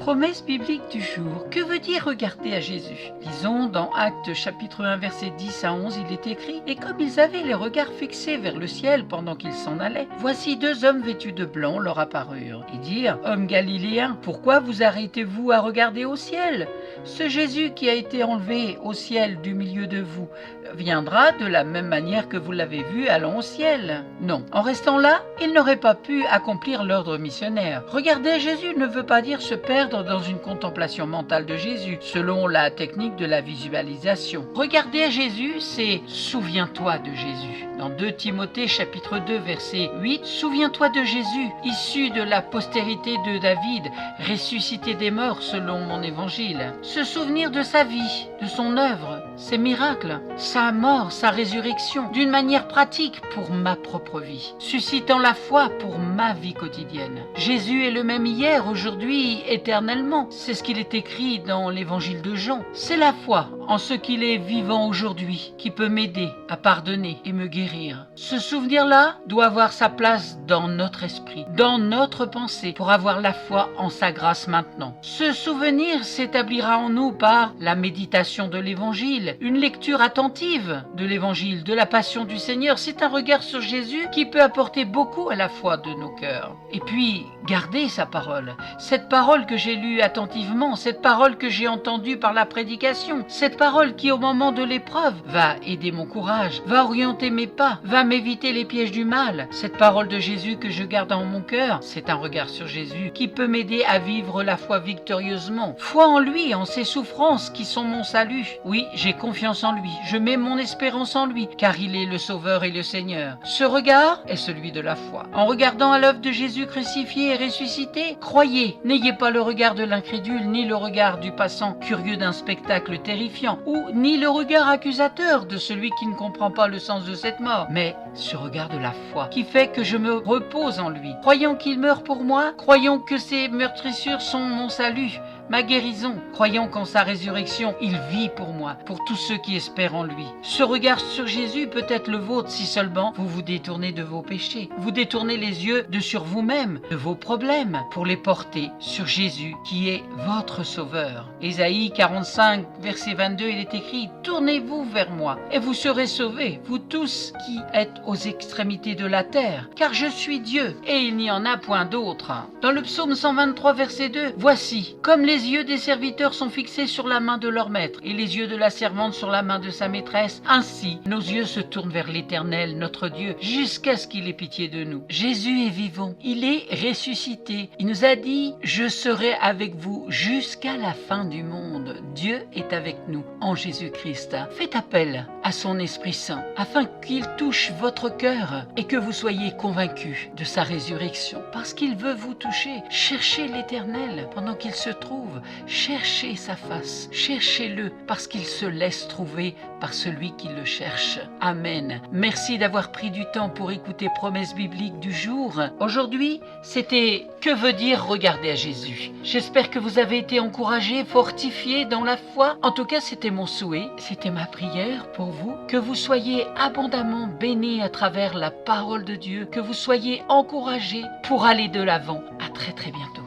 Promesse biblique du jour. Que veut dire regarder à Jésus? Lisons dans Actes chapitre 1 versets 10 à 11, il est écrit: « Et comme ils avaient les regards fixés vers le ciel pendant qu'ils s'en allaient, voici deux hommes vêtus de blanc leur apparurent, et dirent: Hommes galiléens, pourquoi vous arrêtez-vous à regarder au ciel? Ce Jésus qui a été enlevé au ciel du milieu de vous viendra de la même manière que vous l'avez vu allant au ciel. » Non, en restant là, ils n'auraient pas pu accomplir l'ordre missionnaire. Regarder à Jésus ne veut pas dire se perdre dans une contemplation mentale de Jésus, selon la technique de la visualisation. Regarder à Jésus, c'est souviens-toi de Jésus. Dans 2 Timothée chapitre 2 verset 8, souviens-toi de Jésus, issu de la postérité de David, ressuscité des morts selon mon évangile. Se souvenir de sa vie, de son œuvre, ses miracles, sa mort, sa résurrection, d'une manière pratique pour ma propre vie, suscitant la foi pour ma vie quotidienne. Jésus est le même hier, aujourd'hui, éternellement. C'est ce qu'il est écrit dans l'évangile de Jean. C'est la foi en ce qu'il est vivant aujourd'hui qui peut m'aider à pardonner et me guérir. Ce souvenir-là doit avoir sa place dans notre esprit, dans notre pensée, pour avoir la foi en sa grâce maintenant. Ce souvenir s'établira en nous par la méditation de l'évangile, une lecture attentive de l'évangile, de la passion du Seigneur. C'est un regard sur Jésus qui peut apporter beaucoup à la foi de nos cœurs. Et puis, garder sa parole. Cette parole que j'ai lue attentivement, cette parole que j'ai entendue par la prédication, cette parole qui, au moment de l'épreuve, va aider mon courage, va orienter mes pas, va m'éviter les pièges du mal. Cette parole de Jésus que je garde en mon cœur, c'est un regard sur Jésus qui peut m'aider à vivre la foi victorieusement. Foi en lui, en ses souffrances qui sont mon salut. Oui, j'ai confiance en lui, je mets mon espérance en lui, car il est le Sauveur et le Seigneur. Ce regard est celui de la foi. En regardant à l'œuvre de Jésus crucifié et ressuscité, croyez, n'ayez pas le regard de l'incrédule, ni le regard du passant curieux d'un spectacle terrifiant, ou ni le regard accusateur de celui qui ne comprend pas le sens de cette mort, mais ce regard de la foi qui fait que je me repose en lui. Croyons qu'il meurt pour moi, croyons que ses meurtrissures sont mon salut, ma guérison. Croyons qu'en sa résurrection, il vit pour moi, pour tous ceux qui espèrent en lui. Ce regard sur Jésus peut être le vôtre si seulement vous vous détournez de vos péchés. Vous détournez les yeux de sur vous-même, de vos problèmes, pour les porter sur Jésus qui est votre Sauveur. Ésaïe 45, verset 22, il est écrit: « Tournez-vous vers moi et vous serez sauvés, vous tous qui êtes aux extrémités de la terre, car je suis Dieu et il n'y en a point d'autre. » Dans le psaume 123, verset 2, « Voici, comme les yeux des serviteurs sont fixés sur la main de leur maître et les yeux de la servante sur la main de sa maîtresse, ainsi nos yeux se tournent vers l'Éternel, notre Dieu, jusqu'à ce qu'il ait pitié de nous. » Jésus est vivant, il est ressuscité. Il nous a dit: « Je serai avec vous jusqu'à la fin du monde. » Dieu est avec nous en Jésus-Christ. Faites appel à son Esprit Saint afin qu'il touche votre cœur et que vous soyez convaincus de sa résurrection, parce qu'il veut vous toucher. Cherchez l'Éternel pendant qu'il se trouve. Cherchez sa face, cherchez-le parce qu'il se laisse trouver par celui qui le cherche. Amen. Merci d'avoir pris du temps pour écouter Promesse biblique du jour. Aujourd'hui, c'était que veut dire regarder à Jésus. J'espère que vous avez été encouragés, fortifiés dans la foi. En tout cas, c'était mon souhait, c'était ma prière pour vous, que vous soyez abondamment bénis à travers la parole de Dieu, que vous soyez encouragés pour aller de l'avant. À très très bientôt.